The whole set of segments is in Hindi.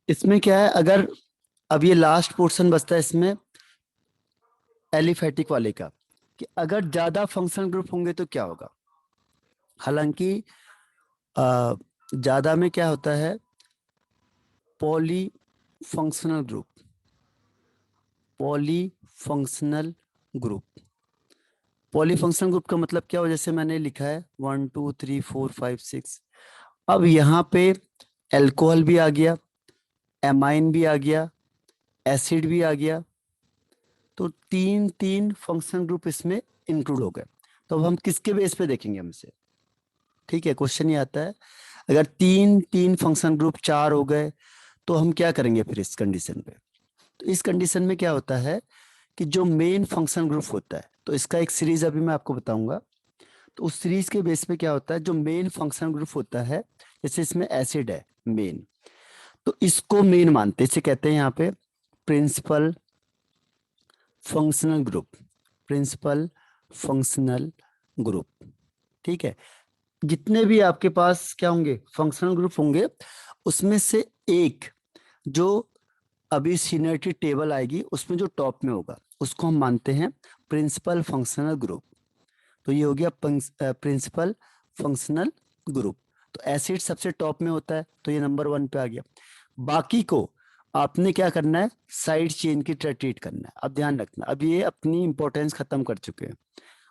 इसमें क्या है, अगर अब ये लास्ट पोर्शन बचता है इसमें एलिफेटिक वाले का, कि अगर ज्यादा फंक्शनल ग्रुप होंगे तो क्या होगा। हालांकि ज्यादा में क्या होता है, poly functional group, poly functional group. Poly functional group का मतलब क्या हो, जैसे मैंने लिखा है 1 2 3 4 5 6। अब यहाँ पे एल्कोहल भी आ गया, एमाइन भी आ गया, एसिड भी आ गया, तो तीन तीन फंक्शनल ग्रुप इसमें इंक्लूड हो गए। तो अब हम किसके बेस पे देखेंगे हमसे, ठीक है, क्वेश्चन ये आता है, अगर तीन तीन फंक्शन ग्रुप चार हो गए तो हम क्या करेंगे फिर इस कंडीशन पे। तो इस कंडीशन में क्या होता है कि जो मेन फंक्शन ग्रुप होता है, तो इसका एक सीरीज अभी मैं आपको बताऊंगा। तो उस सीरीज के बेस पे क्या होता है, जो मेन फंक्शन ग्रुप होता है, जैसे इसमें एसिड है मेन, तो इसको मेन मानते हैं, इसे कहते हैं यहाँ पे principal functional group, principal functional group. ठीक है, जितने भी आपके पास क्या होंगे फंक्शनल ग्रुप होंगे, उसमें से एक जो अभी सीनियरिटी टेबल आएगी उसमें जो टॉप में होगा उसको हम मानते हैं प्रिंसिपल फंक्शनल ग्रुप। तो ये हो गया प्रिंसिपल फंक्शनल ग्रुप। तो एसिड सबसे टॉप में होता है तो ये नंबर 1 पे आ गया। बाकी को आपने क्या करना है, साइड चेन की तरह ट्रीट करना है। अब ध्यान रखना, अब ये अपनी इंपॉर्टेंस खत्म कर चुके हैं।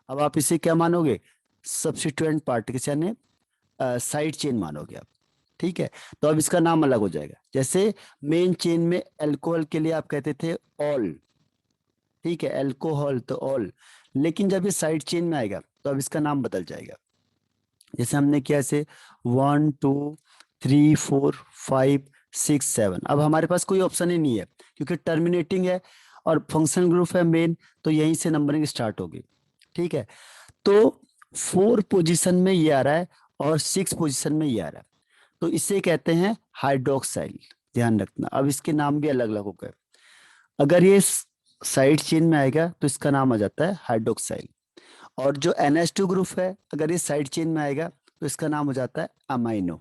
अब आप इसे क्या मानोगे, सब्स्टिट्यूएंट पार्टिकल्स यानी साइड चेन मानोगे आप। ठीक है, तो अब इसका नाम अलग हो जाएगा। जैसे मेन चेन में अल्कोहल के लिए आप कहते थे ऑल, ठीक है, अल्कोहल तो ऑल, लेकिन जब ये साइड चेन में आएगा तो अब इसका नाम बदल जाएगा। जैसे हमने किया, ऐसे 1 2 3 4 5 6 7, अब हमारे पास कोई ऑप्शन ही नहीं है क्योंकि टर्मिनेटिंग है और फंक्शनल ग्रुप है मेन, तो यहीं से नंबरिंग स्टार्ट होगी। ठीक है, तो 4 पोजीशन में ये आ रहा है और 6 पोजीशन में ये आ रहा है, तो इसे कहते हैं हाइड्रोक्साइल। ध्यान रखना, अब इसके नाम भी अलग अलग हो गए। अगर ये साइड चेन में आएगा तो इसका नाम आ जाता है हाइड्रोक्साइल, और जो NH2 ग्रुप है अगर ये साइड चेन में आएगा तो इसका नाम हो जाता है अमाइनो।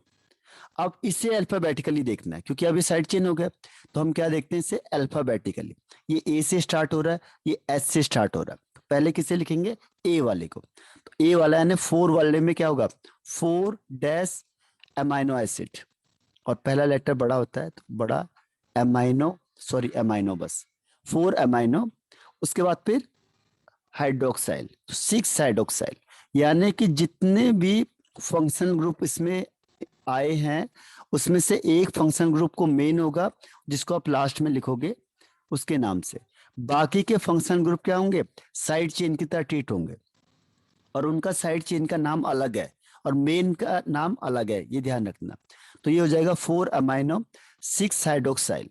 अब इसे अल्फाबेटिकली देखना है क्योंकि अभी साइड चेन हो गया, तो हम क्या देखते हैं इसे अल्फाबेटिकली। ये ए से स्टार्ट हो रहा है, ये एच से स्टार्ट हो रहा है, तो पहले किसे लिखेंगे, ए वाले को। तो ए वाला यानी 4 वाले में क्या होगा, 4 डैश अमाइनो एसिड, और पहला लेटर बड़ा होता है तो बड़ा एमाइनो, सॉरी एमाइनो बस, 4 एमाइनो। उसके बाद फिर हाइड्रोक्साइल, 6 हाइड्रोक्साइल, यानी कि जितने भी फंक्शन ग्रुप इसमें आए हैं उसमें से एक फंक्शन ग्रुप को मेन होगा जिसको आप लास्ट में लिखोगे उसके नाम से। बाकी के फंक्शन ग्रुप क्या होंगे, साइड चेन की तरह ट्रीट होंगे, और उनका साइड चेन का नाम अलग है और मेन का नाम अलग है, ये ध्यान रखना। तो ये हो जाएगा 4 अमाइनो 6 हाइड्रोक्साइल।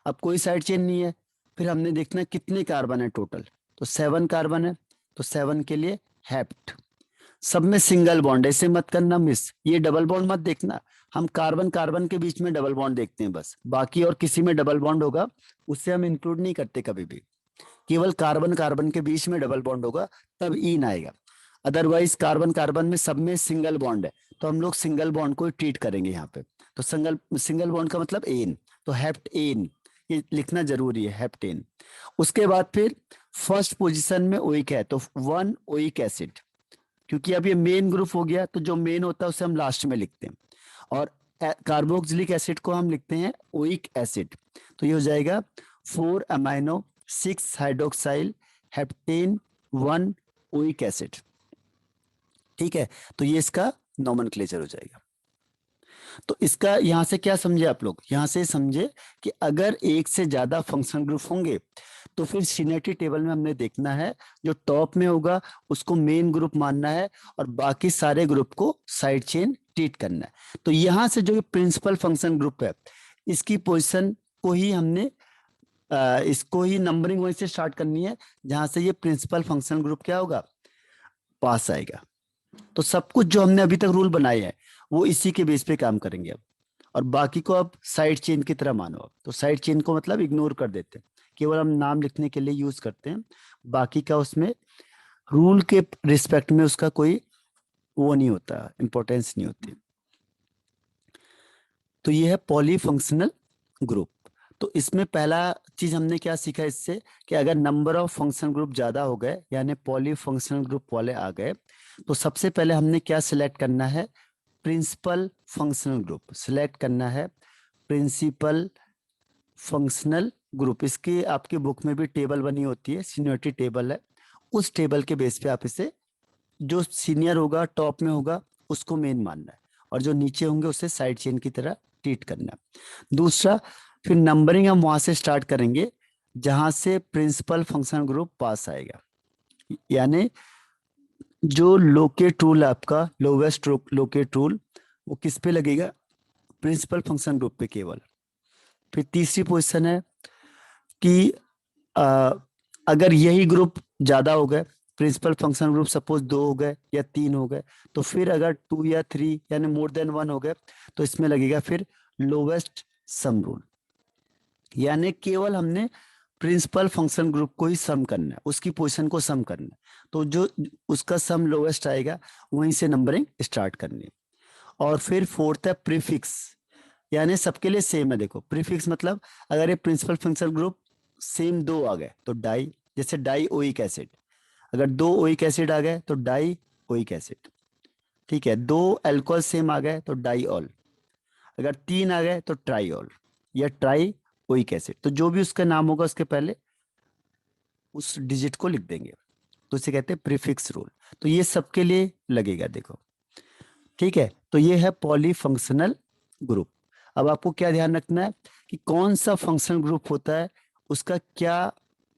अब कोई साइड चेन नहीं है, फिर हमने देखना है कितने कार्बन है टोटल, तो 7 कार्बन है, तो 7 के लिए हेप्ट। सब में सिंगल बॉन्ड, ऐसे मत करना मिस, ये डबल बॉन्ड मत देखना। हम कार्बन कार्बन के बीच में डबल बॉन्ड देखते हैं बस, बाकी और किसी में डबल बॉन्ड होगा उससे हम इंक्लूड नहीं करते कभी भी। केवल कार्बन कार्बन के बीच में डबल बॉन्ड होगा तब इन आएगा, अदरवाइज कार्बन कार्बन में सब में सिंगल बॉन्ड है, तो हम लोग सिंगल बॉन्ड को ट्रीट करेंगे यहाँ पे। तो सिंगल सिंगल बॉन्ड का मतलब एन, तो हेप्ट एन, ये लिखना जरूरी है, हेप्टेन। उसके बाद फिर फर्स्ट पोजीशन में ओइक है तो 1 ओइक एसिड, क्योंकि अब ये मेन ग्रुप हो गया तो जो मेन होता है उसे हम लास्ट में लिखते हैं, और कार्बोक्सिलिक एसिड को हम लिखते हैं ओइक एसिड। तो ये हो जाएगा 4 amino 6 hydroxyl heptane 1 oic acid. ठीक है, तो ये इसका नोमेनक्लेचर हो जाएगा। तो इसका यहां से क्या समझे आप लोग, यहां से समझे कि अगर एक से ज्यादा फंक्शन ग्रुप होंगे तो फिर सीनियरिटी टेबल में हमने देखना है जो टॉप में होगा उसको मेन ग्रुप मानना है और बाकी सारे ग्रुप को साइड चेन ट्रीट करना है। तो यहां से जो प्रिंसिपल फंक्शन ग्रुप है इसकी पोजीशन को ही हमने इसको ही नंबरिंग वहीं से स्टार्ट करनी है जहां से ये प्रिंसिपल फंक्शन ग्रुप क्या होगा, पास आएगा। तो सब कुछ जो हमने अभी तक रूल बनाए हैं वो इसी के बेस पे काम करेंगे अब, और बाकी को अब साइड चेन की तरह मानो। अब तो साइड चेन को मतलब इग्नोर कर देते हैं, केवल हम नाम लिखने के लिए यूज करते हैं, बाकी का उसमें रूल के रिस्पेक्ट में उसका कोई वो नहीं होता, इंपॉर्टेंस नहीं होती। तो ये है पॉलीफंक्शनल ग्रुप। तो इसमें पहला चीज हमने क्या सीखा इससे, कि अगर नंबर ऑफ फंक्शन ग्रुप ज्यादा हो गए यानी पॉली फंक्शनल ग्रुप वाले आ गए, तो सबसे पहले हमने क्या सिलेक्ट करना है, प्रिंसिपल फंक्शनल ग्रुप सिलेक्ट करना है। प्रिंसिपल फंक्शनल ग्रुप, इसकी आपकी बुक में भी टेबल बनी होती है, सीनियरिटी टेबल है, उस टेबल के बेस पे आप इसे, जो सीनियर होगा टॉप में होगा उसको मेन मानना है, और जो नीचे होंगे उसे साइड चेन की तरह ट्रीट करना है। दूसरा, फिर नंबरिंग हम वहां से स्टार्ट करेंगे जहां से प्रिंसिपल फंक्शन ग्रुप पास आएगा, यानी जो लोकेट रूल है आपका, लोवेस्ट लोकेट रूल, वो किस पे लगेगा, प्रिंसिपल फंक्शन ग्रुप पे केवल। फिर तीसरी पोजीशन है कि अ, अगर यही ग्रुप ज्यादा हो गए, प्रिंसिपल फंक्शन ग्रुप सपोज 2 हो गए या 3 हो गए, तो फिर अगर 2 या 3 यानी मोर देन 1 हो गए, तो इसमें लगेगा फिर लोवेस्ट सम रूल, यानी केवल हमने प्रिंसिपल फंक्शन ग्रुप को ही सम करना है, उसकी पोजीशन को सम करना है, तो जो उसका सम लोवेस्ट आएगा वहीं से नंबरिंग स्टार्ट करनी है। और फिर फोर्थ है प्रीफिक्स, यानी सबके लिए सेम है। देखो प्रीफिक्स मतलब अगर ये प्रिंसिपल फंक्शन ग्रुप सेम 2 आ गए तो डाई, जैसे डाई ओइक एसिड, अगर 2 ओइक एसिड आ गए तो डाई ओइक एसिड, ठीक है। 2 अल्कोहल सेम आ गए तो डाईऑल, अगर 3 आ गए तो ट्राईऑल या ट्राई ओइक एसिड, तो जो भी उसका नाम होगा उसके पहले उस डिजिट को लिख देंगे, तो इसे कहते हैं प्रीफिक्स रूल। तो ये सबके लिए लगेगा, देखो ठीक है। तो ये है पॉलीफंक्शनल ग्रुप। अब आपको क्या ध्यान रखना है कि कौन सा फंक्शनल ग्रुप होता है, उसका क्या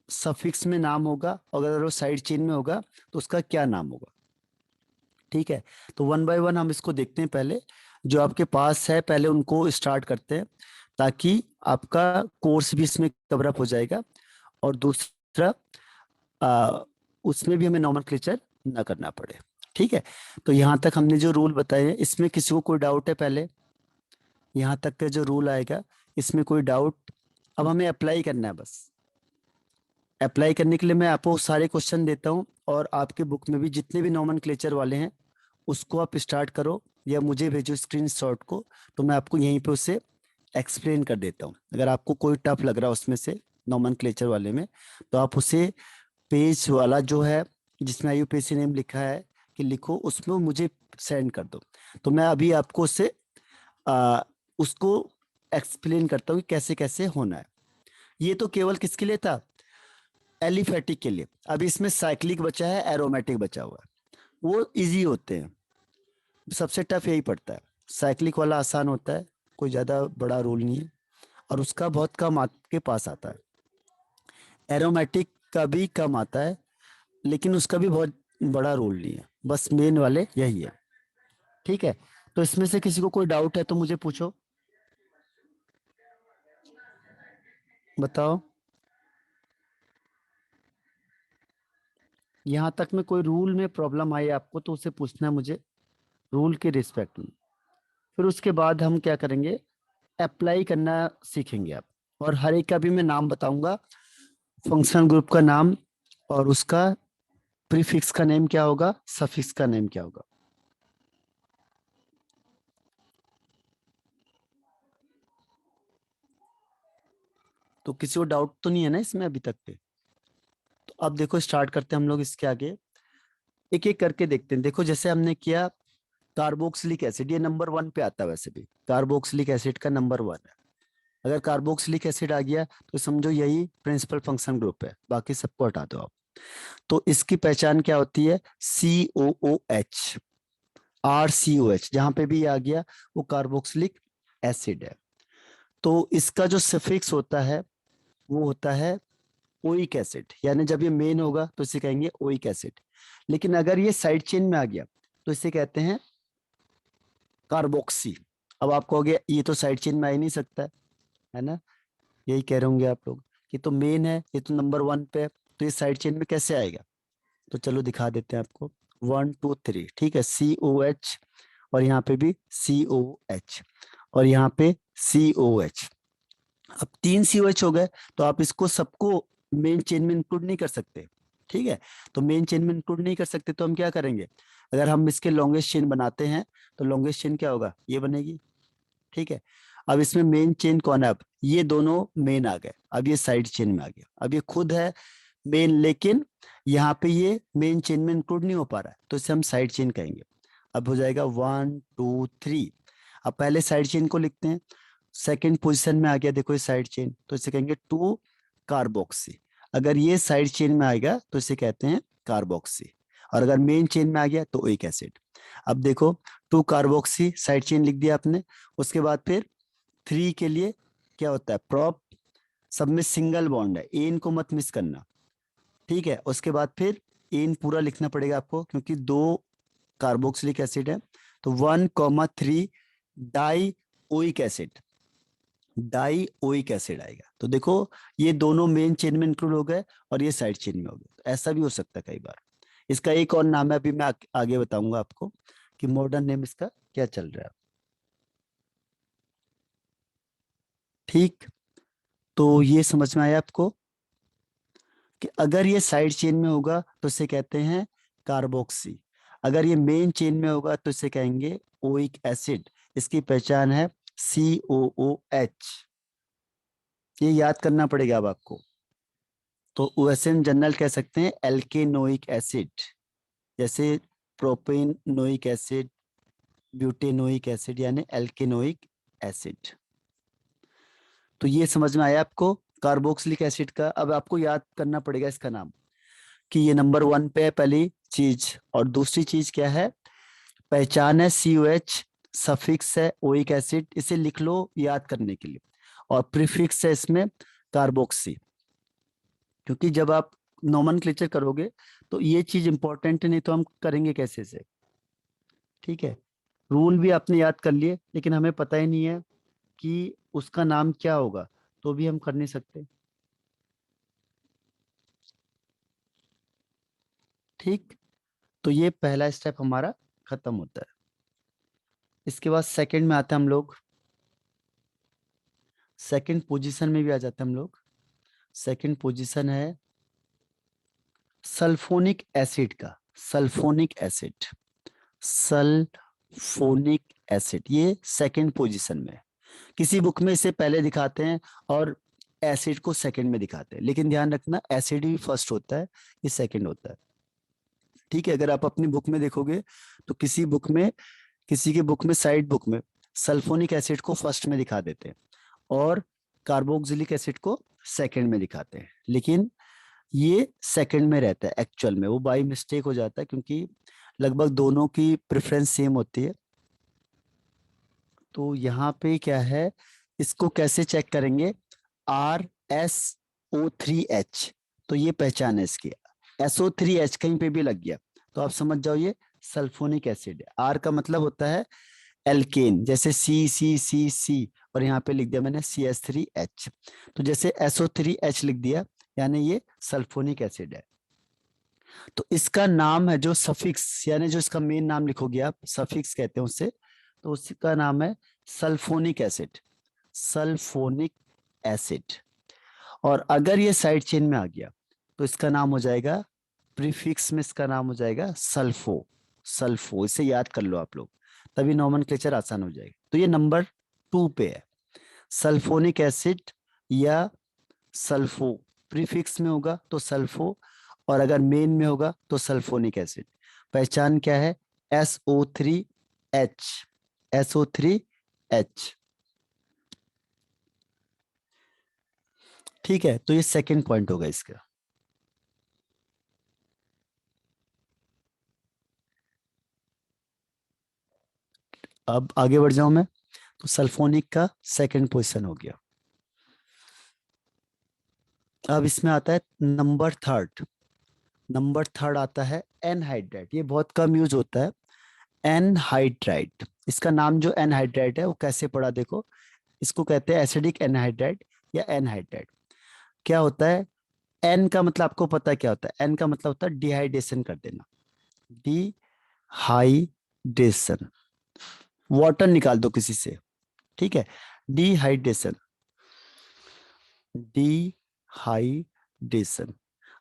सफिक्स में नाम होगा, और अगर वो साइड चेन में होगा तो उसका क्या नाम होगा, ठीक है। तो वन बाय वन हम इसको देखते हैं, पहले जो आपके पास है पहले उनको स्टार्ट करते हैं, ताकि आपका कोर्स भी इसमें कवरअप हो जाएगा, और दूसरा उसमें भी हमें नॉमेनक्लेचर ना करना पड़े, ठीक है। तो यहाँ तक हमने जो रूल बताए हैं, इसमें किसी को कोई डाउट है पहले, यहाँ तक का जो रूल आएगा इसमें कोई डाउट, अब हमें अप्लाई करना है बस। अप्लाई करने के लिए मैं आपको सारे क्वेश्चन देता हूँ, और आपके बुक में भी जितने भी नॉमेनक्लेचर वाले हैं उसको आप स्टार्ट करो या मुझे भेजो स्क्रीनशॉट को, तो मैं आपको यहीं पे उसे एक्सप्लेन कर देता हूँ। अगर आपको कोई टफ लग रहा है उसमें से नॉमेनक्लेचर वाले में, तो आप उसे पेज वाला जो है जिसमें यूपीएससी नेम लिखा है कि लिखो, उसमें मुझे सेंड कर दो, तो मैं अभी आपको उससे आ, उसको एक्सप्लेन करता हूँ कि कैसे कैसे होना है। ये तो केवल किसके लिए था, एलिफेटिक के लिए। अब इसमें साइक्लिक बचा है, एरोमेटिक बचा हुआ है, वो इजी होते हैं, सबसे टफ यही पड़ता है। साइक्लिक वाला आसान होता है, कोई ज़्यादा बड़ा रूल नहीं है, और उसका बहुत कम आपके पास आता है। एरोमेटिक का भी कम आता है, लेकिन उसका भी बहुत बड़ा रोल नहीं है, बस मेन वाले यही है, ठीक है। तो इसमें से किसी को कोई डाउट है तो मुझे पूछो, बताओ। यहाँ तक में कोई रूल में प्रॉब्लम आई आपको तो उसे पूछना है मुझे, रूल के रिस्पेक्ट में। फिर उसके बाद हम क्या करेंगे, अप्लाई करना सीखेंगे आप, और हर एक का भी मैं नाम बताऊंगा, फंक्शनल ग्रुप का नाम, और उसका प्रीफिक्स का नेम क्या होगा, सफिक्स का नेम क्या होगा। तो किसी को डाउट तो नहीं है ना इसमें अभी तक पे। तो अब देखो स्टार्ट करते हैं हम लोग इसके आगे, एक एक करके देखते हैं। देखो जैसे हमने किया कार्बोक्सिलिक एसिड, ये नंबर 1 पे आता है, वैसे भी कार्बोक्सिलिक एसिड का नंबर 1 है। अगर कार्बोक्सिलिक एसिड आ गया तो समझो यही प्रिंसिपल फंक्शन ग्रुप है, बाकी सबको हटा दो आप। तो इसकी पहचान क्या होती है, COOH, RCOH, जहां पे भी आ गया वो कार्बोक्सिलिक एसिड है। तो इसका जो सफिक्स होता है वो होता है ओइक एसिड, यानी जब ये मेन होगा तो इसे कहेंगे ओइक एसिड, लेकिन अगर ये साइड चेन में आ गया तो इसे कहते हैं कार्बोक्सी। अब आप कहोगे ये तो साइड चेन में आ ही नहीं सकता है ना, यही कह रहे होंगे आप लोग कि तो मेन है, ये तो नंबर 1 पे है, तो ये साइड चेन में कैसे आएगा। तो चलो दिखा देते हैं आपको, 1 2 3, ठीक है, COH, और यहाँ पे भी COH, और यहाँ पे COH। अब 3 COH हो गए, तो आप इसको सबको मेन चेन में इंक्लूड नहीं कर सकते, ठीक है। तो मेन चेन में इंक्लूड नहीं कर सकते तो हम क्या करेंगे, अगर हम इसके लॉन्गेस्ट चेन बनाते हैं तो लॉन्गेस्ट चेन क्या होगा, ये बनेगी, ठीक है। अब इसमें मेन चेन कौन है, अब ये दोनों मेन आ गए, अब ये साइड चेन में आ गया। अब ये खुद है मेन, लेकिन यहाँ पे ये मेन चेन में इंक्लूड नहीं हो पा रहा है, तो इसे हम साइड चेन कहेंगे। अब हो जाएगा 1 2 3। अब पहले साइड चेन को लिखते हैं। सेकंड पोजीशन में आ गया देखो ये साइड चेन, तो इसे कहेंगे 2 कार्बोक्सी। अगर ये साइड चेन में आएगा तो इसे कहते हैं कार्बोक्सी, और अगर मेन चेन में आ गया तो ओइक एसिड। अब देखो 2 कार्बोक्सी साइड चेन लिख दिया आपने। उसके बाद फिर 3 के लिए क्या होता है, प्रोप, सब में सिंगल बॉन्ड है, एन को मत मिस करना, ठीक है। उसके बाद फिर एन पूरा लिखना पड़ेगा आपको, क्योंकि 2 कार्बोक्सिलिक एसिड है, तो 1,3 die oic acid, die oic acid आएगा। तो देखो ये दोनों मेन चेन में इंक्लूड हो गए और ये साइड चेन में हो गए। तो ऐसा भी हो सकता है कई बार। इसका एक और नाम है, अभी मैं आगे बताऊंगा आपको कि मॉडर्न नेम इसका क्या चल रहा है। ठीक, तो ये समझ में आया आपको कि अगर ये साइड चेन में होगा तो इसे कहते हैं कार्बोक्सी, अगर ये मेन चेन में होगा तो इसे कहेंगे ओइक एसिड। इसकी पहचान है COOH। ये याद करना पड़ेगा अब आपको। तो ओएसएन जनरल कह सकते हैं एल्केनोइक एसिड, जैसे प्रोपेनोइक एसिड, ब्यूटेनोइक एसिड, यानी एल्केनोइक एसिड। तो ये समझ में आया आपको कार्बोक्सिलिक एसिड का। अब आपको याद करना पड़ेगा इसका नाम, कि ये नंबर 1 पे है पहली चीज, और दूसरी चीज क्या है, पहचान है COH, सफिक्स है ओइक एसिड, इसे लिख लो याद करने के लिए, और प्रीफिक्स है इसमें कार्बोक्सी। क्योंकि जब आप नोमेनक्लेचर करोगे तो ये चीज इंपॉर्टेंट है, नहीं तो हम करेंगे कैसे से। ठीक है, रूल भी आपने याद कर लिए, लेकिन हमें पता ही नहीं है कि उसका नाम क्या होगा, तो भी हम कर नहीं सकते। ठीक, तो ये पहला स्टेप हमारा खत्म होता है। इसके बाद सेकंड में आते हैं हम लोग, सेकंड पोजीशन में भी आ जाते हैं हम लोग। सेकंड पोजीशन है सल्फोनिक एसिड का। सल्फोनिक एसिड, सल्फोनिक एसिड, ये सेकंड पोजीशन में है। किसी बुक में इसे पहले दिखाते हैं और एसिड को सेकंड में दिखाते हैं, लेकिन ध्यान रखना एसिड ही फर्स्ट होता है, ये सेकंड होता है। ठीक है, अगर आप अपनी बुक में देखोगे तो किसी बुक में, किसी के बुक में, साइड बुक में सल्फोनिक एसिड को फर्स्ट में दिखा देते हैं और कार्बोक्सिलिक एसिड को सेकंड में दिखाते हैं, लेकिन ये सेकंड में रहता है एक्चुअल में, वो बाई मिस्टेक हो जाता है, क्योंकि लगभग दोनों की प्रेफरेंस सेम होती है। तो यहाँ पे क्या है, इसको कैसे चेक करेंगे, RSO3H, तो ये पहचान है इसकी। SO3H कहीं पे भी लग गया तो आप समझ जाओ ये सल्फोनिक एसिड है। R का मतलब होता है एल्केन, जैसे C, और यहाँ पे लिख दिया मैंने CH3H, तो जैसे SO3H लिख दिया, यानी ये सल्फोनिक एसिड है। तो इसका नाम है जो सफिक्स, यानी जो इसका मेन नाम लिखोगे आप, सफिक्स कहते हैं उससे, तो उसका नाम है सल्फोनिक एसिड, सल्फोनिक एसिड। और अगर ये साइड चेन में आ गया तो इसका नाम हो जाएगा, प्रीफिक्स में इसका नाम हो जाएगा सल्फो। सल्फो, इसे याद कर लो आप लोग, तभी नोमेनक्लेचर आसान हो जाएगा। तो ये नंबर 2 पे है, सल्फोनिक एसिड या सल्फो। प्रीफिक्स में होगा तो सल्फो, और अगर मेन में होगा तो सल्फोनिक एसिड। पहचान क्या है, SO3H, SO3H। ठीक है, तो ये सेकंड पॉइंट होगा इसका। अब आगे बढ़ जाऊं मैं, तो सल्फोनिक का सेकंड पोजीशन हो गया। अब इसमें आता है नंबर थर्ड। नंबर थर्ड आता है एनहाइड्राइड, ये बहुत कम यूज होता है। एनहाइड्राइड, इसका नाम जो एनहाइड्राइड है वो कैसे पड़ा देखो, इसको कहते हैं एसिडिक एनहाइड्राइड या एनहाइड्राइड। क्या होता है, एन का मतलब आपको पता है क्या होता है, एन का मतलब होता है डिहाइड्रेशन कर देना, डिहाइड्रेशन, वाटर निकाल दो किसी से, ठीक है, डिहाइड्रेशन, डिहाइड्रेशन।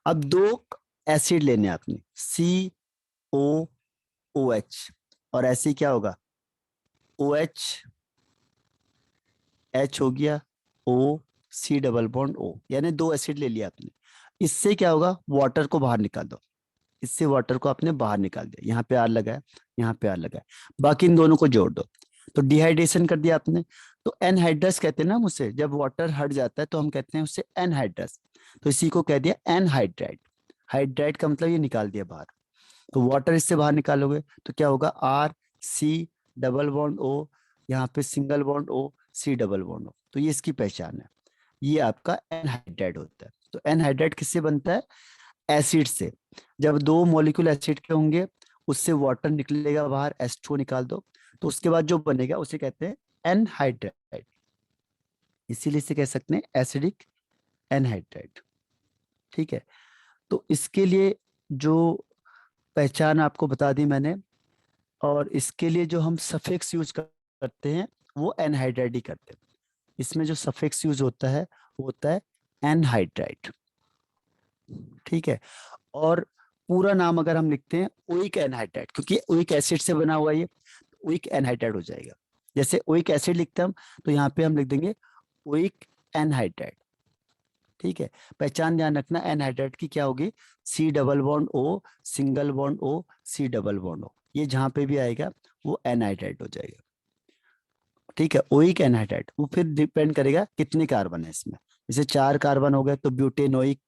अब दो एसिड लेने हैं आपने, COOH, और ऐसे क्या होगा, OH, H हो गया, O, C double bond O, यानी 2 एसिड ले लिया आपने। इससे क्या होगा, वाटर को बाहर निकाल दो, इससे वाटर को आपने बाहर निकाल दिया, यहाँ पे आर लगा है, यहाँ पे आर लगा है, बाकी इन दोनों को जोड़ दो, तो डिहाइड्रेशन कर दिया आपने। तो एनहाइड्रस कहते हैं ना उसे, जब वाटर हट जाता है तो हम कहते हैं उससे एनहाइड्रस, तो इसी को कह दिया एनहाइड्राइड। हाइड्राइड का मतलब ये निकाल दिया बाहर, तो वाटर इससे बाहर निकालोगे तो क्या होगा, R C double bond O, यहाँ पे single bond O, C double bond O, तो ये इसकी पहचान है, ये आपका एनहाइड्राइड होता है। तो एनहाइड्राइड किससे बनता है, एसिड से। जब 2 मॉलिक्यूल एसिड के होंगे, उससे वाटर निकलेगा बाहर, H2O निकाल दो, तो उसके बाद जो बनेगा उसे कहते हैं एनहाइड्राइड, इसीलिए इसे कह सकते हैं एसिडिक एनहाइड्राइड। ठीक है, तो इसके लिए जो पहचान आपको बता दी मैंने, और इसके लिए जो हम सफिक्स यूज करते हैं वो एनहाइड्राइड ही करते हैं। इसमें जो सफिक्स यूज होता है वो होता है एनहाइड्राइड। ठीक है, और पूरा नाम अगर हम लिखते हैं ओइक एनहाइड्राइड, क्योंकि ओइक एसिड से बना हुआ है ये, ओइक एनहाइड्राइड हो जाएगा। जैसे ओइक एसिड लिखते हैं हम, तो यहाँ पे हम लिख देंगे ओइक एनहाइड्राइड। ठीक है, पहचान ध्यान रखना एनहाइड्राइड की क्या होगी, C double bond O, single bond O, C double bond O, ये जहां पे भी आएगा वो एनहाइड्राइड हो जाएगा। ठीक है, ओइक एनहाइड्राइड, वो फिर डिपेंड करेगा कितने कार्बन है इसमें, जैसे 4 कार्बन हो गए तो ब्यूटेनोइक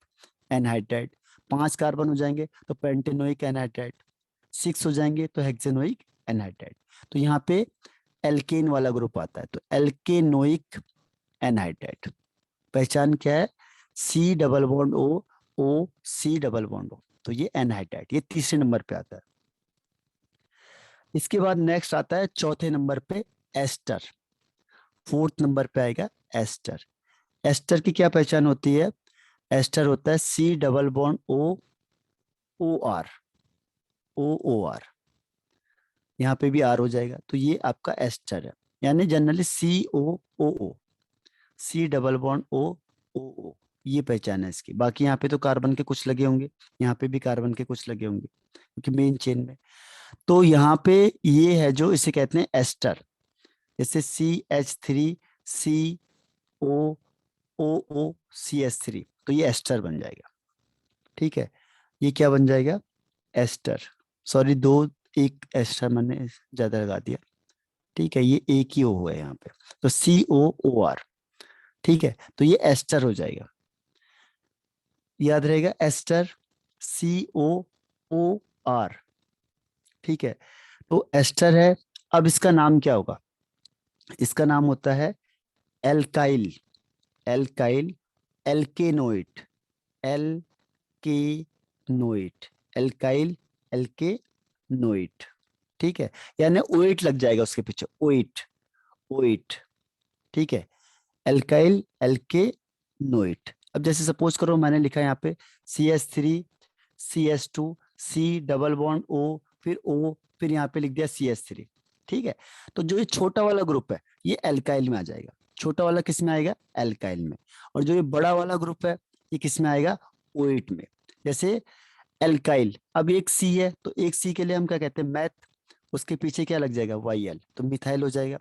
एनहाइड्राइड, 5 कार्बन हो जाएंगे तो पेंटेनोइक एनहाइड्राइड, 6 हो जाएंगे तो हेक्सेनोइक एनहाइड्राइड। तो यहाँ पे एल्केन वाला ग्रुप आता है, तो एल्केनोइक एनहाइड्राइड। पहचान क्या है, सी डबल बॉन्ड ओ, ओ सी डबल बॉन्ड ओ, तो ये एनहाइड्राइड, ये तीसरे नंबर पे आता है। इसके बाद नेक्स्ट आता है चौथे नंबर पे एस्टर, फोर्थ नंबर पे आएगा एस्टर। एस्टर की क्या पहचान होती है, एस्टर होता है C double bond O, O R, O O R, यहाँ पे भी आर हो जाएगा, तो ये आपका एस्टर है। यानी जनरली सी ओ ओ ओ, सी डबल बॉन्ड ओ ओ ओ, ये पहचान है इसकी। बाकी यहाँ पे तो कार्बन के कुछ लगे होंगे, यहाँ पे भी कार्बन के कुछ लगे होंगे क्योंकि मेन चेन में। तो यहाँ पे ये है जो इसे कहते हैं एस्टर, जैसे CH3 CO OO CH3, तो ये एस्टर बन जाएगा। ठीक है, ये क्या बन जाएगा, एस्टर। सॉरी, दो, एक एस्टर मैंने ज्यादा लगा दिया। ठीक है, ये एक ही ओ है यहाँ पे, तो COOR। ठीक है, तो ये एस्टर हो जाएगा, याद रहेगा एस्टर, COOR। ठीक है, तो एस्टर है। अब इसका नाम क्या होगा, इसका नाम होता है एल्काइल, एल्काइल एल्केनोइट, एल्केनोइट, एल्काइल एल्केनोइट। ठीक है, यानी ओइट लग जाएगा उसके पीछे, ओइट, ओइट। ठीक है, एल्काइल एल्केनोइट। अब जैसे सपोज करो मैंने लिखा है यहाँ पे CH3 CH2 C double bond O, फिर O, फिर यहाँ पे लिख दिया CH3। ठीक है, तो जो ये छोटा वाला ग्रुप है ये एल्काइल में आ जाएगा, छोटा वाला किस में आएगा, एल्काइल में। और जो ये बड़ा वाला ग्रुप है ये किस में आएगा, ओइट में। जैसे एल्काइल, अब एक सी है तो एक सी के लिए हम क्या कहते हैं, मैथ, उसके पीछे क्या लग जाएगा, YL, तो मिथाइल हो जाएगा।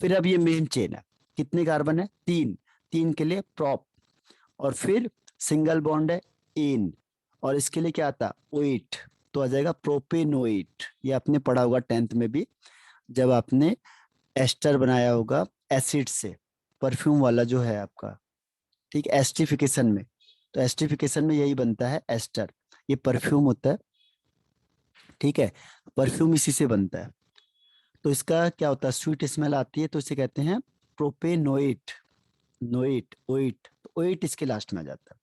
फिर अब ये मेन चेन है, कितने कार्बन है, 3, 3 के लिए प्रोप, और फिर सिंगल बॉन्ड है एन, और इसके लिए क्या आता, ओइट, तो आ जाएगा प्रोपेनोइट। ये आपने पढ़ा होगा 10th में भी, जब आपने एस्टर बनाया होगा एसिड से, परफ्यूम वाला जो है आपका। ठीक, एस्टिफिकेशन में, तो एस्टिफिकेशन में यही बनता है एस्टर, ये परफ्यूम होता है। ठीक है, परफ्यूम इसी से बनता है, तो इसका क्या होता है, स्वीट स्मेल आती है, तो इसे कहते हैं प्रोपेनोइट, नोइट, ओइट, तो ओइट इसके लास्ट में आ जाता है।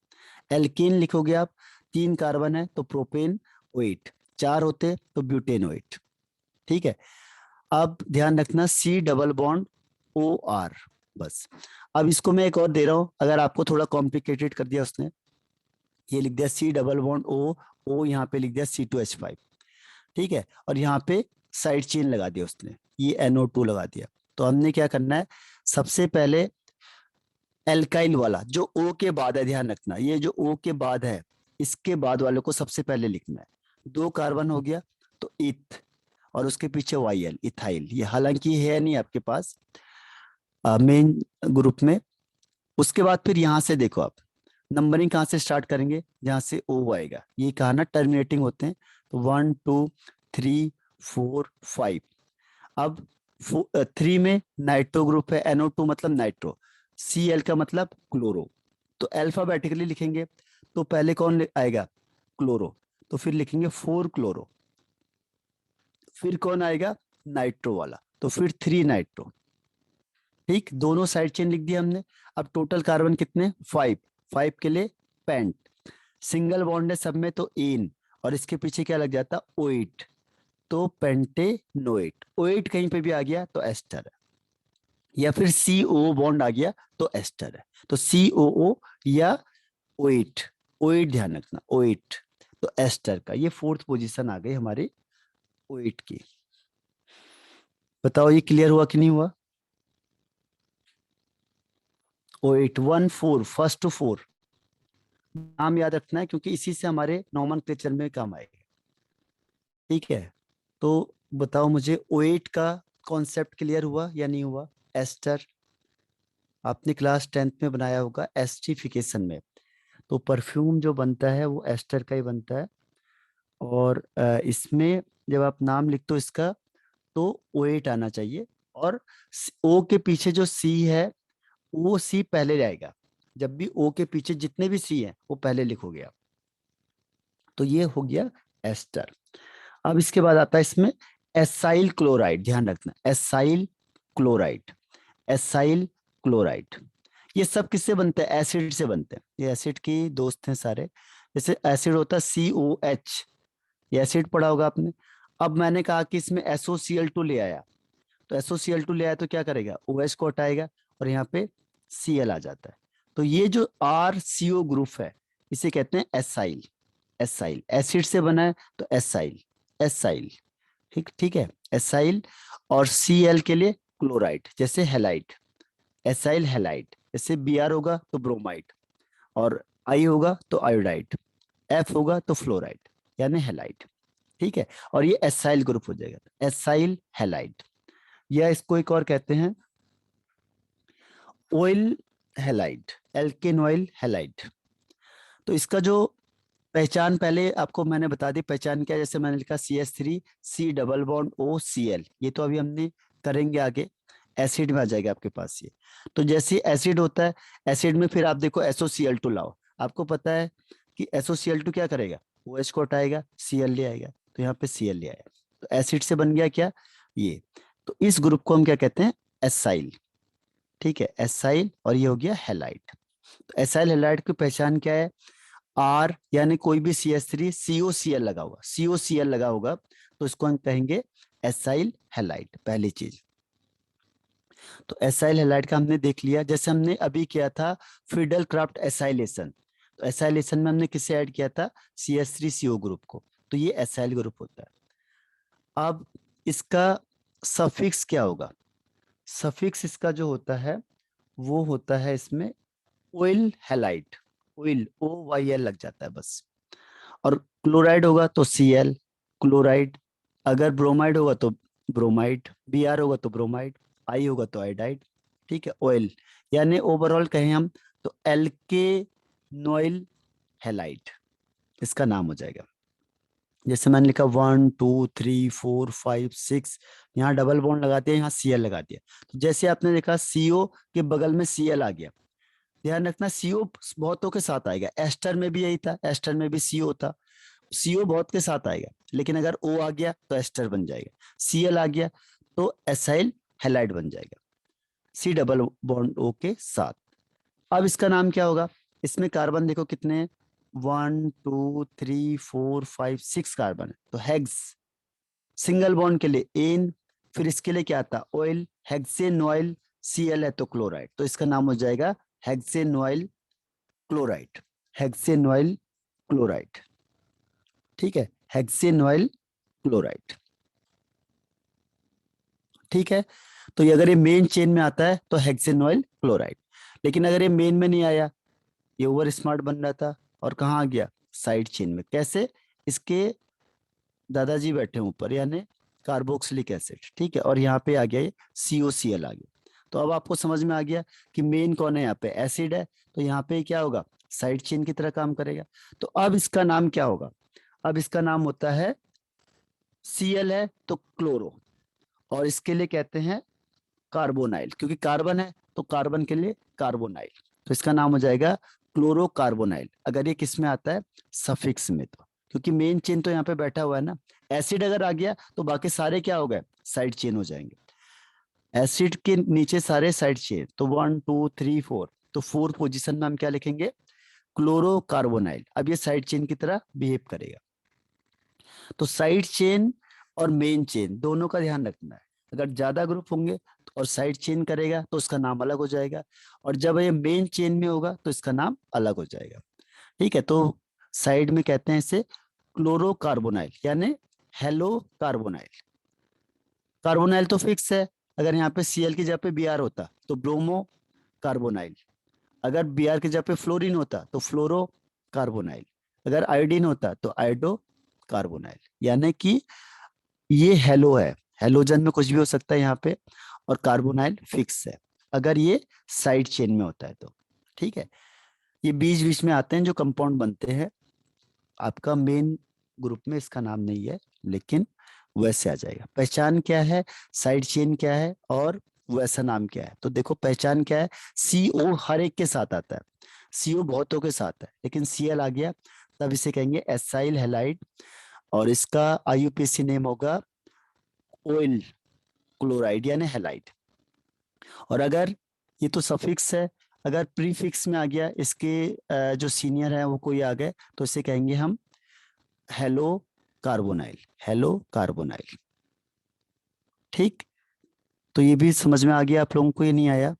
एल्केन लिखोगे आप, 3 कार्बन है तो प्रोपेन ओइट, 4 होते तो ब्यूटेनोइट। ठीक है, अब ध्यान रखना सी डबल बॉन्ड OR, बस। अब इसको मैं एक और दे रहा हूं, अगर आपको थोड़ा कॉम्प्लिकेटेड कर दिया उसने, ये लिख दिया C double bond O, O यहाँ पे लिख दिया C2H5। ठीक है, और यहाँ पे साइड चेन लगा दिया उसने, ये NO2 लगा दिया। तो हमने क्या करना है, सबसे पहले एल्काइल वाला जो O के बाद है, ध्यान रखना ये जो O के बाद है इसके बाद वाले को सबसे पहले लिखना है। 2 कार्बन हो गया तो इथ, और उसके पीछे YL, इथाइल। ये हालांकि है नहीं आपके पास मेन ग्रुप में, उसके बाद फिर यहाँ से देखो आप नंबरिंग कहाँ से स्टार्ट करेंगे, जहाँ से ओ आएगा, ये कहा ना टर्मिनेटिंग होते हैं, तो 1 2 3 4 5। अब 3 में नाइट्रो ग्रुप है, NO2 मतलब नाइट्रो, Cl का मतलब क्लोरो, तो अल्फाबेटिकली लिखेंगे, तो पहले कौन आएगा, क्लोरो, तो फिर लिखेंगे 4 क्लोरो, फिर कौन आएगा, नाइट्रो वाला, तो फिर 3 नाइट्रो। ठीक, दोनों साइड चेन लिख दिया हमने। अब टोटल कार्बन कितने, 5, 5 के लिए पेंट, सिंगल बॉन्ड है सब में तो एन, और इसके पीछे क्या लग जाता, ओएट, तो पेंटेनोएट, ओएट कहीं पे भी आ गया तो एस्टर है, या फिर सीओ बॉन्ड आ गया तो एस्टर है, तो सीओओ या ओएट, ओएट ध्यान रखना, ओएट, तो एस्टर का ये फोर्थ पोजीशन आ गई हमारे ओएट की। बताओ ये क्लियर हुआ कि नहीं हुआ। ओएट 1 4 फर्स्ट टू 4 नाम याद रखना है, क्योंकि इसी से हमारे नोमेनक्लेचर में काम आएगा। ठीक है, तो बताओ मुझे ओएट का कॉन्सेप्ट क्लियर हुआ या नहीं हुआ। एस्टर आपने क्लास 10th में बनाया होगा एस्टिफिकेशन में, तो परफ्यूम जो बनता है वो एस्टर का ही बनता है, और इसमें जब आप नाम लिखते हो इसका तो ओएट आना चाहिए, और ओ के पीछे जो सी है वो सी पहले जाएगा, जब भी ओ के पीछे जितने भी सी हैं वो पहले लिखोगे आप, तो ये हो गया एस्टर। अब इसके बाद आता है इसमें एसाइल क्लोराइड, ध्यान रखना एसाइल क्लोराइड, एसाइल क्लोराइड, ये सब किससे बनते हैं, एसिड से बनते हैं, ये एसिड की दोस्त हैं सारे। जैसे एसिड होता है COH, ये एसिड पढ़ा होगा आपने। अब मैंने कहा कि इसमें SOCl2 ले आया, तो SOCl2 ले आया तो क्या करेगा, OH को हटाएगा और यहाँ पे Cl आ जाता है, तो ये जो RCO ग्रुप है इसे कहते हैं एसाइल, एसाइल एसिड से बना है तो एसाइल, एसाइल, ठीक ठीक है, एसाइल। और Cl के लिए क्लोराइड, जैसे हेलाइड, एसाइल हेलाइड, जैसे Br होगा तो ब्रोमाइड, और I होगा तो आयोडाइड, F होगा तो फ्लोराइड, यानी हेलाइड। ठीक है, और ये एसाइल ग्रुप हो जाएगा, एसाइल हेलाइड, या इसको एक और कहते हैं ऑयल हेलाइड, एल्केन ऑयल हेलाइड। तो इसका जो पहचान पहले आपको मैंने बता दी, पहचान क्या है? जैसे मैंने लिखा CH3 C double bond OCl, ये तो अभी हमने करेंगे आगे, एसिड में आ जाएगा आपके पास ये। तो जैसे एसिड होता है, एसिड में फिर आप देखो SOCl2 लाओ, आपको पता है कि SOCl2 क्या करेगा, OH को हटाएगा, Cl ले आएगा, तो यहाँ पे Cl ले आया, तो एसिड से बन गया क्या, ये। तो इस ग्रुप को हम क्या कहते हैं, एसाइल। ठीक है, एसाइल, और ये हो गया हेलाइड। तो एसाइल हेलाइड की पहचान क्या है, आर यानी कोई भी CH3 COCl लगा हुआ, COCl लगा होगा तो इसको हम कहेंगे एसाइल हेलाइड, पहली चीज। तो एसाइल हेलाइड का हमने देख लिया। जैसे हमने अभी किया था फिडल क्राफ्ट एसाइलेशन, तो एसाइलेशन में हमने किसे ऐड किया था, CH3CO ग्रुप को, तो ये एसाइल ग्रुप होता है। अब इसका सफिक्स क्या होगा, सफिक्स इसका जो होता है वो होता है इसमें ऑयल हैलाइड, ऑयल OYL लग जाता है बस, और क्लोराइड होगा तो Cl क्लोराइड, अगर ब्रोमाइड होगा तो ब्रोमाइड, Br होगा तो ब्रोमाइड, I होगा तो आयोडाइड। ठीक है, ऑयल, यानी ओवरऑल कहें हम तो एल्केनोइल हैलाइड इसका नाम हो जाएगा। जैसे मैंने लिखा 1 2 3 4 5 6, यहाँ डबल बॉन्ड लगा दिया, यहाँ Cl लगा दिया, तो जैसे आपने देखा CO के बगल में Cl आ गया, ध्यान रखना CO बहुतों के साथ आएगा, एस्टर में भी यही था, एस्टर में भी CO था, CO बहुत के साथ आएगा, लेकिन अगर O आ गया तो एस्टर बन जाएगा, Cl आ गया तो एसाइल हैलाइड बन जाएगा, C डबल बॉन्ड O के साथ। अब इसका नाम क्या होगा, इसमें कार्बन देखो कितने हैं, 1 2 3 4 5 6 कार्बन है, तो हेक्स, सिंगल बॉन्ड के लिए एन, फिर इसके लिए क्या आता, ऑयल, हेक्सेनोइल, Cl है तो क्लोराइड, तो इसका नाम हो जाएगा हेक्सेनोइल क्लोराइड, हेक्सेनोइल क्लोराइड। ठीक है, हेक्सेनोइल क्लोराइड। ठीक है, तो ये अगर ये मेन चेन में आता है तो हेक्सेनोइल क्लोराइड, लेकिन अगर ये मेन में नहीं आया, ये ओवर स्मार्ट बन रहा था और कहाँ आ गया, साइड चेन में, कैसे, इसके दादाजी बैठे हैं ऊपर, यानी कार्बोक्सिलिक एसिड। ठीक है, और यहाँ पे आ गया ये COCl आ गया, तो अब आपको समझ में आ गया कि मेन कौन है, यहाँ पे एसिड है, तो यहाँ पे क्या होगा, साइड चेन की तरह काम करेगा। तो अब इसका नाम क्या होगा, अब इसका नाम होता है Cl है तो क्लोरो, और इसके लिए कहते हैं कार्बोनाइल, क्योंकि कार्बन है तो कार्बन के लिए कार्बोनाइल, तो इसका नाम हो जाएगा क्लोरोकार्बोनाइल। अगर ये किस में आता है, सफिक्स में, तो क्योंकि मेन चेन तो यहाँ पे बैठा हुआ है ना, एसिड अगर आ गया तो बाकी सारे क्या हो गए, साइड चेन हो जाएंगे। एसिड के नीचे सारे साइड चेन, तो 1 2 3 4, तो फोर्थ पोजीशन में हम क्या लिखेंगे, क्लोरोकार्बोनाइल। अब ये साइड चेन की तरह बिहेव करेगा। तो साइड चेन और मेन चेन दोनों का ध्यान रखना है। अगर ज्यादा ग्रुप होंगे और साइड चेन करेगा तो उसका नाम अलग हो जाएगा, और जब ये मेन चेन में होगा तो इसका नाम अलग हो जाएगा। ठीक है, तो साइड में कहते हैं इसे क्लोरोकार्बोनाइल यानी हेलो कार्बोनाइल। कार्बोनाइल तो फिक्स है, अगर यहाँ पे Cl की जगह पे Br होता तो ब्रोमो कार्बोनाइल, अगर Br की जगह पे फ्लोरीन होता तो फ्लोरो कार्बोनाइल, अगर आयोडीन होता तो आयोडो कार्बोनाइल। यानी कि ये हेलो है, हेलोजन में कुछ भी हो सकता है यहाँ पे, और कार्बोनाइल फिक्स है अगर ये साइड चेन में होता है तो। ठीक है, ये बीच बीच में आते हैं जो कंपाउंड बनते हैं, आपका मेन ग्रुप में इसका नाम नहीं है, लेकिन वैसे आ जाएगा। पहचान क्या है, साइड चेन क्या है, और वैसा नाम क्या है, तो देखो पहचान क्या है, CO हर एक के साथ आता है, CO बहुतों के साथ है, लेकिन Cl आ गया तब इसे कहेंगे एसाइल हैलाइड, और इसका IUPAC नेम होगा ऑयल क्लोराइड यानी हैलाइड। और अगर ये तो सफिक्स है, अगर प्रीफिक्स में आ गया, इसके जो सीनियर है वो कोई आ गए, तो इसे कहेंगे हम हेलो कार्बोनाइल, हेलो कार्बोनाइल। ठीक, तो ये भी समझ में आ गया आप लोगों को, ये नहीं आया।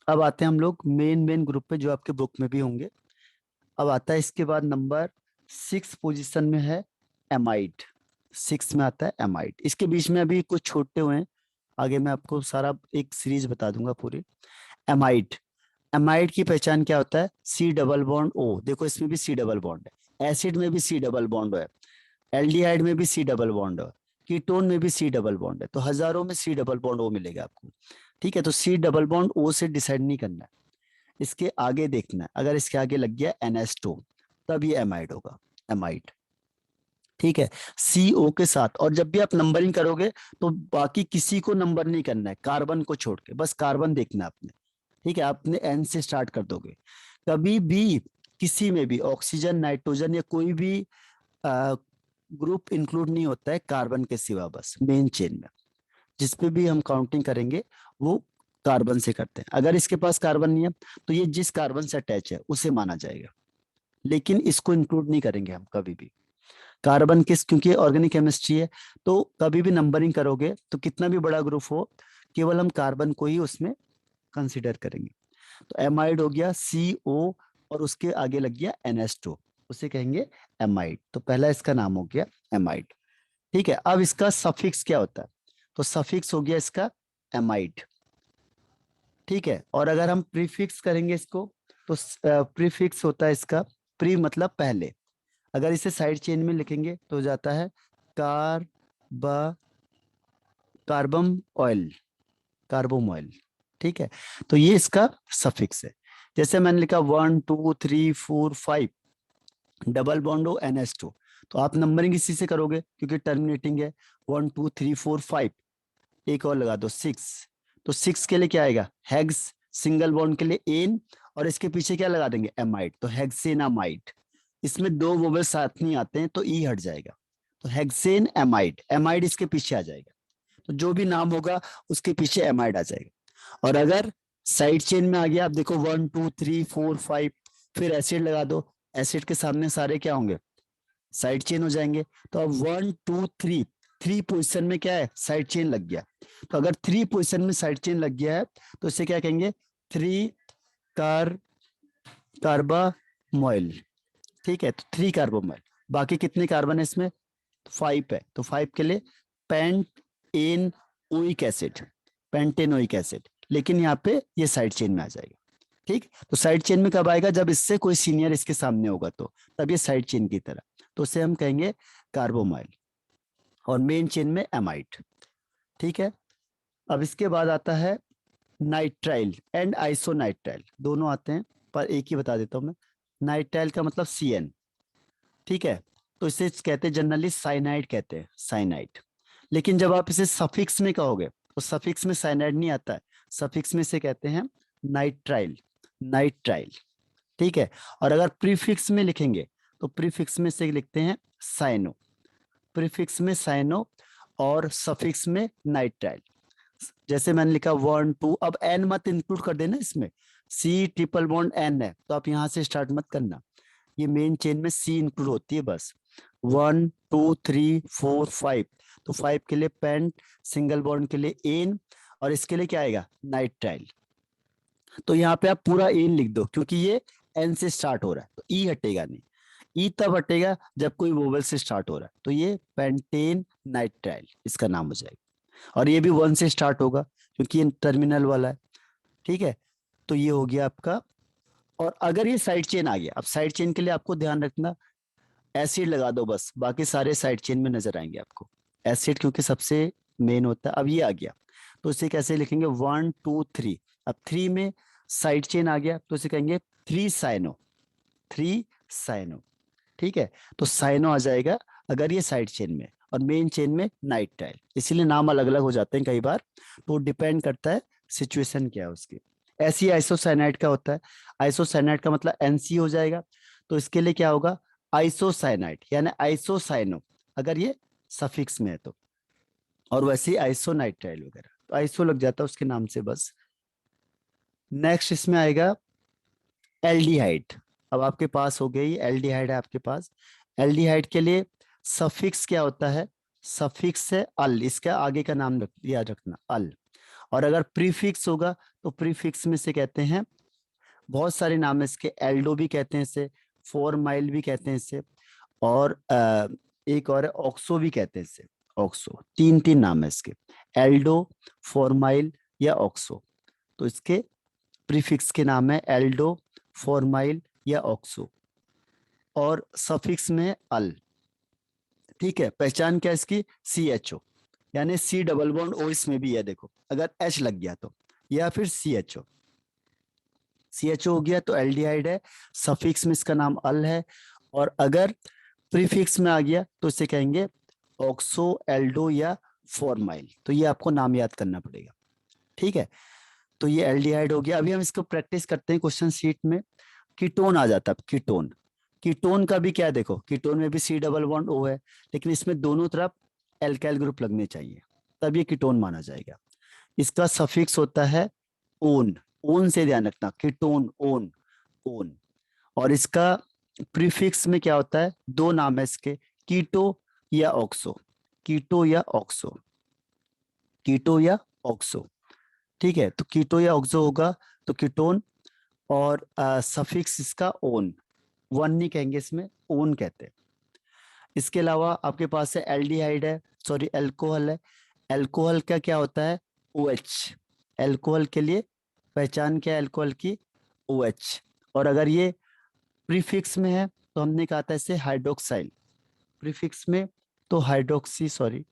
अब आते हैं हम लोग मेन मेन ग्रुप पे जो आपके बुक में भी होंगे। अब आता है इसके बाद नंबर 6 पोजीशन में है एमाइड, 6 में आता है एमाइड। इसके बीच में अभी कुछ छोटे हुए हैं, आगे मैं आपको सारा एक सीरीज बता दूंगा पूरी। एमाइड, एमाइड की पहचान क्या होता है, C डबल बॉन्ड O, देखो इसमें भी C डबल बॉन्ड है, एसिड में भी C डबल बॉन्ड है, एल्डिहाइड में भी C डबल बॉन्ड है, कीटोन में भी C डबल बॉन्ड है, तो हजारों में C डबल बॉन्ड O मिलेगा आपको। ठीक है, तो C डबल बॉन्ड O से डिसाइड नहीं करना है, इसके आगे देखना है, अगर इसके आगे लग गया NH2 तब ये एमाइड होगा, एमाइड। ठीक है, CO के साथ, और जब भी आप नंबरिंग करोगे तो बाकी किसी को नंबर नहीं करना है, कार्बन को छोड़ के, बस कार्बन देखना है आपने। ठीक है, आपने N से स्टार्ट कर दोगे, कभी भी किसी में भी ऑक्सीजन नाइट्रोजन या कोई भी ग्रुप इंक्लूड नहीं होता है कार्बन के सिवा, बस मेन चेन में जिसपे भी हम काउंटिंग करेंगे वो कार्बन से करते हैं। अगर इसके पास कार्बन नहीं है तो ये जिस कार्बन से अटैच है उसे माना जाएगा, लेकिन इसको इंक्लूड नहीं करेंगे हम कभी भी। कार्बन किस, क्योंकि ऑर्गेनिक केमिस्ट्री है, तो कभी भी नंबरिंग करोगे तो कितना भी बड़ा ग्रुप हो, केवल हम कार्बन को ही उसमें कंसिडर करेंगे। तो एमाइड हो गया CO, और उसके आगे लग गया NH2, उसे कहेंगे एमाइड। तो पहला इसका नाम हो गया एमाइड। ठीक है, अब इसका सफिक्स क्या होता है, तो सफिक्स हो गया इसका एमाइड। ठीक है, और अगर हम प्रीफिक्स करेंगे इसको, तो प्रीफिक्स होता है इसका, प्री मतलब पहले, अगर इसे साइड चेन में लिखेंगे तो हो जाता है कार्बा, कार्बम ऑयल, कार्बोम ऑयल। ठीक है, तो ये इसका सफिक्स है। जैसे मैंने लिखा 1 2 3 4 5 डबल बॉन्ड हो NH2, तो आप नंबरिंग इसी से करोगे क्योंकि टर्मिनेटिंग है, 1 2 3 4 5, एक और लगा दो 6, तो 6 के लिए क्या आएगा, हेक्स, सिंगल बॉन्ड के लिए एन, और इसके पीछे क्या लगा देंगे, एमाइड, तो हेक्सेनामाइड। इसमें दो वोवेल साथ नहीं आते हैं तो ई हट जाएगा, तो हेक्सेन एमाइड, एमाइड इसके पीछे आ जाएगा, तो जो भी नाम होगा उसके पीछे एमाइड आ जाएगा। और अगर साइड चेन में आ गया, आप देखो 1 2 3 4 5, फिर एसिड लगा दो, एसिड के सामने सारे क्या होंगे, साइड चेन हो जाएंगे। तो अब 1 2 3, 3 पोजिशन में क्या है, साइड चेन लग गया, तो अगर 3 पोजिशन में साइड चेन लग गया है तो इसे क्या कहेंगे, 3 कार कार्बामोइल। ठीक है, तो 3 कार्बामोइल, बाकी कितने कार्बन है इसमें, 5 है, तो 5 के लिए पेंटेनोइक एसिड, पेंटेनोइक एसिड, लेकिन यहाँ पे ये साइड चेन में आ जाएगा। ठीक, तो साइड चेन में कब आएगा, जब इससे कोई सीनियर इसके सामने होगा, तो तब ये साइड चेन की तरह, तो उसे हम कहेंगे कार्बोमाइल, और मेन चेन में एमाइड। ठीक है। अब इसके बाद आता है नाइट्राइल एंड आइसोनाइट्राइल, दोनों आते हैं पर एक ही बता देता हूं मैं। नाइट्राइल का मतलब CN, ठीक है। तो इसे कहते हैं जनरली साइनाइड कहते हैं, साइनाइड। लेकिन जब आप इसे सफिक्स में कहोगे तो सफिक्स में साइनाइड नहीं आता है, सफिक्स में से कहते हैं नाइट्राइल, नाइट्राइल, ठीक है। और अगर प्रीफिक्स में लिखेंगे तो प्रीफिक्स में से लिखते हैं साइनो, प्रीफिक्स में साइनो और सफिक्स में नाइट्राइल। जैसे मैंने लिखा 1 2, अब एन मत इंक्लूड कर देना इसमें, सी ट्रिपल बॉन्ड एन है तो आप यहां से स्टार्ट मत करना, ये मेन चेन में सी इंक्लूड होती है बस। 1 2 3 4 5, तो 5 के लिए पेंट, सिंगल बॉन्ड के लिए एन, और इसके लिए क्या आएगा नाइट्राइल। तो यहाँ पे आप पूरा एन लिख दो क्योंकि ये एन से स्टार्ट हो रहा है, तो ई हटेगा नहीं, ई तब हटेगा जब कोई वोवेल से स्टार्ट हो रहा है, तो ये पेंटेन नाइट्राइल इसका नाम हो जाएगा। और ये भी 1 से स्टार्ट होगा क्योंकि ये टर्मिनल वाला है, ठीक है। तो ये हो गया आपका। और अगर ये साइड चेन आ गया, अब साइड चेन के लिए आपको ध्यान रखना, एसिड लगा दो बस, बाकी सारे साइड चेन में नजर आएंगे आपको, एसिड क्योंकि सबसे मेन होता है। अब ये आ गया तो इसे कैसे लिखेंगे 1 2 3, अब 3 में साइड चेन आ गया तो इसे कहेंगे 3 साइनो, 3 साइनो, ठीक है। तो साइनो आ जाएगा अगर ये साइड चेन में, और मेन चेन में नाइट्राइल, इसीलिए नाम अलग अलग हो जाते हैं कई बार, तो डिपेंड करता है सिचुएशन क्या है उसकी। ऐसी आइसोसाइनाइड का होता है, आइसोसाइनाइड का मतलब NC हो जाएगा, तो इसके लिए क्या होगा आइसोसाइनाइड यानी आइसोसाइनो, अगर ये सफिक्स में है तो। और वैसे ही आइसोनाइट्राइल वगैरह, तो आइसो लग जाता है उसके नाम से बस। नेक्स्ट इसमें आएगा एल्डिहाइड। अब आपके पास हो गई एल्डिहाइड है आपके पास। एल्डिहाइड के लिए सफिक्स क्या होता है, सफिक्स से अल, इसका आगे का नाम याद रखना अल। और अगर प्रीफिक्स होगा तो प्रीफिक्स में से कहते हैं, बहुत सारे नाम है इसके, एल्डो भी कहते हैं इसे, फॉर्माइल भी कहते हैं इसे, और एक और है ऑक्सो भी कहते हैं इसे, ऑक्सो, तीन तीन नाम है इसके, एल्डो, फॉर्माइल या ऑक्सो। तो इसके प्रीफिक्स के नाम है एल्डो, फॉर्माइल या ऑक्सो, और सफिक्स में अल, ठीक है। पहचान क्या इसकी CHO, यानी C डबल बॉन्ड O इसमें भी है देखो, अगर H लग गया तो, या फिर CHO, CHO हो गया तो एल्डिहाइड है, सफिक्स में इसका नाम अल है, और अगर प्रीफिक्स में आ गया तो इसे कहेंगे ऑक्सो, एल्डो या फॉर्माइल। तो ये आपको नाम याद करना पड़ेगा, ठीक है। तो ये एल्डिहाइड हो गया। अभी हम इसको प्रैक्टिस करते हैं क्वेश्चन शीट में। कीटोन आ जाता है, कीटोन, कीटोन का भी क्या देखो, कीटोन में भी C डबल बॉन्ड O है, लेकिन इसमें दोनों तरफ एल्काइल ग्रुप लगने चाहिए, तब ये कीटोन माना जाएगा। इसका सफिक्स होता है ओन, ओन से ध्यान रखना, कीटोन ओन, ओन। और इसका प्रीफिक्स में क्या होता है, दो नाम है इसके, कीटो या ऑक्सो, कीटो या ऑक्सो, कीटो या ऑक्सो, ठीक है। तो कीटो या ऑक्सो होगा तो कीटोन, और सफिक्स इसका ओन, वन नहीं कहेंगे इसमें, ओन कहते हैं। इसके अलावा आपके पास है एल्डिहाइड है, सॉरी एल्कोहल है। एल्कोहल का क्या होता है OH, एल्कोहल के लिए पहचान क्या है एल्कोहल की OH। और अगर ये प्रीफिक्स में है तो हमने कहा था इसे हाइड्रोक्साइल, प्रीफिक्स में तो हाइड्रोक्सी, सॉरी।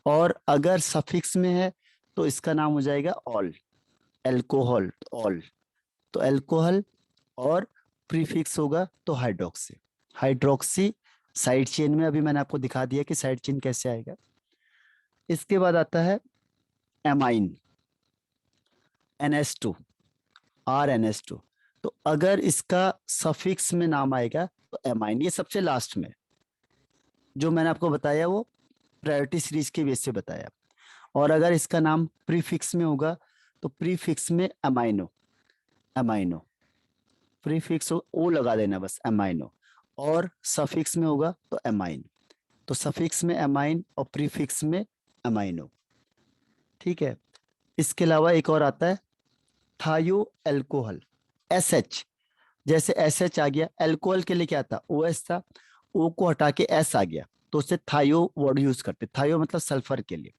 और अगर सफिक्स में है तो इसका नाम हो जाएगा ऑल, एल्कोहल, ऑल। तो एल्कोहल, और प्रीफिक्स होगा तो हाइड्रोक्सी, हाइड्रोक्सी साइड चेन में, अभी मैंने आपको दिखा दिया कि साइड चेन कैसे आएगा। इसके बाद आता है एमाइन, NH2, RNH2। तो अगर इसका सफिक्स में नाम आएगा तो एमाइन, ये सबसे लास्ट में, जो मैंने आपको बताया वो प्रायोरिटी सीरीज के बेस से बताया। और अगर इसका नाम प्रीफिक्स में होगा तो प्रीफिक्स में अमाइनो, अमाइनो, प्रीफिक्स ओ लगा देना बस, अमाइनो। और सफिक्स में होगा तो एमाइन, तो सफिक्स में एमाइन और प्रीफिक्स में अमाइनो, ठीक है। इसके अलावा एक और आता है थायो एल्कोहल, SH, जैसे SH आ गया, एल्कोहल के लिए क्या था OH था, O को हटा के S आ गया तो उससे थायो वर्ड यूज करते, थायो मतलब सल्फर के लिए,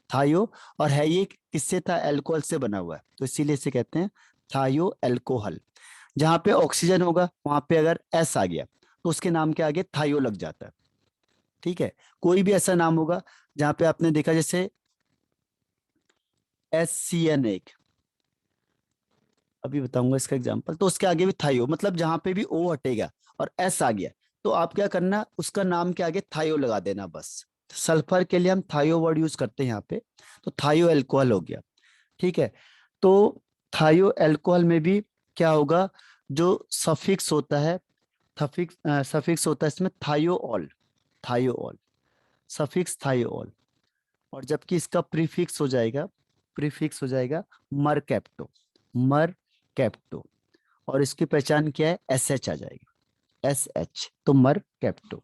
थायो। और है ये किससे था, एल्कोहल से बना हुआ है, तो इसीलिए इसे कहते हैं थायो एल्कोहल। जहां पे ऑक्सीजन होगा वहां पे अगर S आ गया तो उसके नाम के आगे थायो लग जाता है, ठीक है। कोई भी ऐसा नाम होगा जहां पे आपने देखा जैसे HCN एक, अभी बताऊंगा इसका एग्जांपल। तो उसके आगे भी थायो, मतलब जहां पे भी O हटेगा और S आ गया तो आप क्या करना, उसका नाम के आगे थायो लगा देना बस। सल्फर के लिए हम थायो वर्ड यूज करते हैं यहाँ पे, तो थायो एल्कोहल हो गया। ठीक है, तो थायो एल्कोहल में भी क्या होगा, जो सफिक्स होता है, सफिक्स होता है इसमें थायोऑल, थायोऑल, सफिक्स थायोऑल। और जबकि इसका प्रीफिक्स हो जाएगा, प्रीफिक्स हो जाएगा मरकैप्टो, मरकैप्टो। और इसकी पहचान क्या है, SH आ जाएगा, SH, तो मरकैप्टो।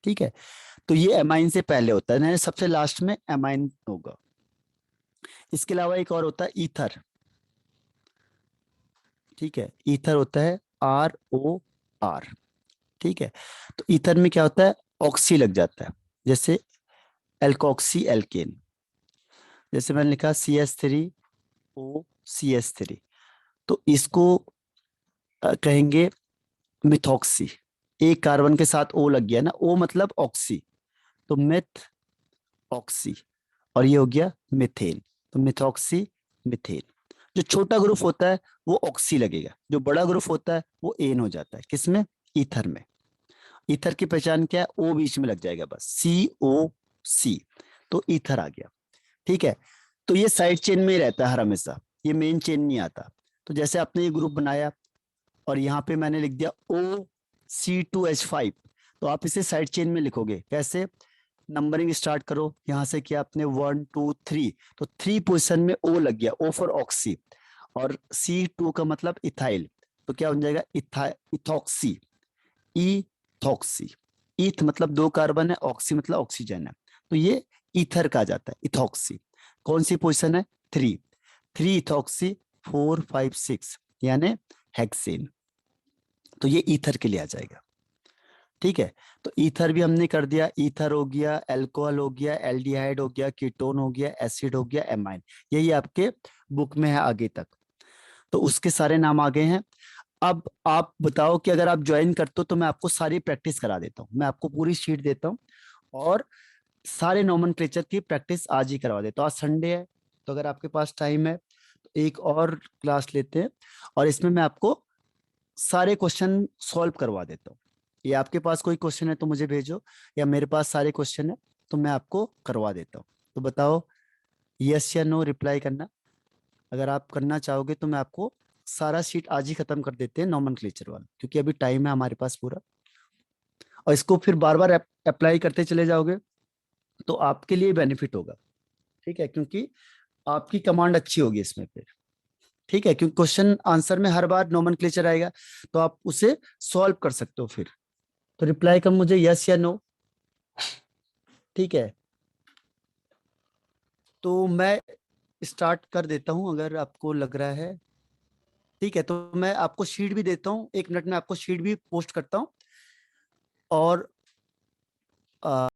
ठीक है, तो ये एमाइन से पहले होता है, सबसे लास्ट में एमाइन होगा। इसके अलावा एक और होता है ईथर। ठीक है, ईथर होता है ROR। ठीक है, तो ईथर में क्या होता है, ऑक्सी लग जाता है, जैसे एल्कोक्सी एल्केन, जैसे मैंने लिखा CH3OCH3, तो इसको कहेंगे मिथॉक्सी। एक कार्बन के साथ O लग गया ना, O मतलब ऑक्सी, तो मिथ ऑक्सी। और ये हो गया मिथेन, तो मिथॉक्सी मिथेन। जो छोटा ग्रुप होता है वो ऑक्सी लगेगा, जो बड़ा ग्रुप होता है वो एन हो जाता है, किसमें, ईथर में। ईथर की पहचान क्या है, O बीच में लग जाएगा बस, COC, तो ईथर आ गया। ठीक है, तो ये साइड चेन में ही रहता है हर हमेशा, ये मेन चेन नहीं आता। तो जैसे आपने ये ग्रुप बनाया और यहाँ पे मैंने लिख दिया OC2H5, तो आप इसे साइड चेन में लिखोगे कैसे, नंबरिंग स्टार्ट करो, यहां से किया आपने 1 2 3, तो 3 पोजिशन में O लग गया, O फॉर ऑक्सी, और C2 का मतलब इथाइल, तो क्या बन जाएगा, इथॉक्सी, इथॉक्सी। ईथ मतलब 2 कार्बन है, ऑक्सी मतलब ऑक्सीजन है, तो ये ईथर का जाता है, इथॉक्सी। कौन सी पोजिशन है, 3, 3 इथॉक्सी 4 5 6, यानी हेक्सेन, तो ये ईथर के लिए आ जाएगा। ठीक है, तो ईथर भी हमने कर दिया, ईथर हो गया, अल्कोहल हो गया, एल्डिहाइड हो गया, कीटोन हो गया, एसिड हो गया, एमाइन, यही आपके बुक में है आगे तक, तो उसके सारे नाम आ गए हैं। अब आप बताओ कि अगर आप ज्वाइन करते हो तो मैं आपको सारी प्रैक्टिस करा देता हूँ, मैं आपको पूरी शीट देता हूँ और सारे नोमेनक्लेचर की प्रैक्टिस आज ही करवा देता हूँ। आज संडे है, तो अगर आपके पास टाइम है तो एक और क्लास लेते हैं और इसमें मैं आपको सारे क्वेश्चन सॉल्व करवा देता हूँ। या आपके पास कोई क्वेश्चन है तो मुझे भेजो, या मेरे पास सारे क्वेश्चन है तो मैं आपको करवा देता हूँ। तो बताओ, यस या नो रिप्लाई करना। अगर आप करना चाहोगे तो मैं आपको सारा शीट आज ही खत्म कर देते हैं नोमेनक्लेचर वाला, क्योंकि अभी टाइम है हमारे पास पूरा, और इसको फिर बार बार अप्लाई करते चले जाओगे तो आपके लिए बेनिफिट होगा। ठीक है, क्योंकि आपकी कमांड अच्छी होगी इसमें फिर। ठीक है, क्योंकि क्वेश्चन आंसर में हर बार नोमेनक्लेचर आएगा तो आप उसे सॉल्व कर सकते हो फिर। तो रिप्लाई कर मुझे, यस या नो। ठीक है, तो मैं स्टार्ट कर देता हूं अगर आपको लग रहा है। ठीक है, तो मैं आपको शीट भी देता हूं, 1 मिनट में आपको शीट भी पोस्ट करता हूं। और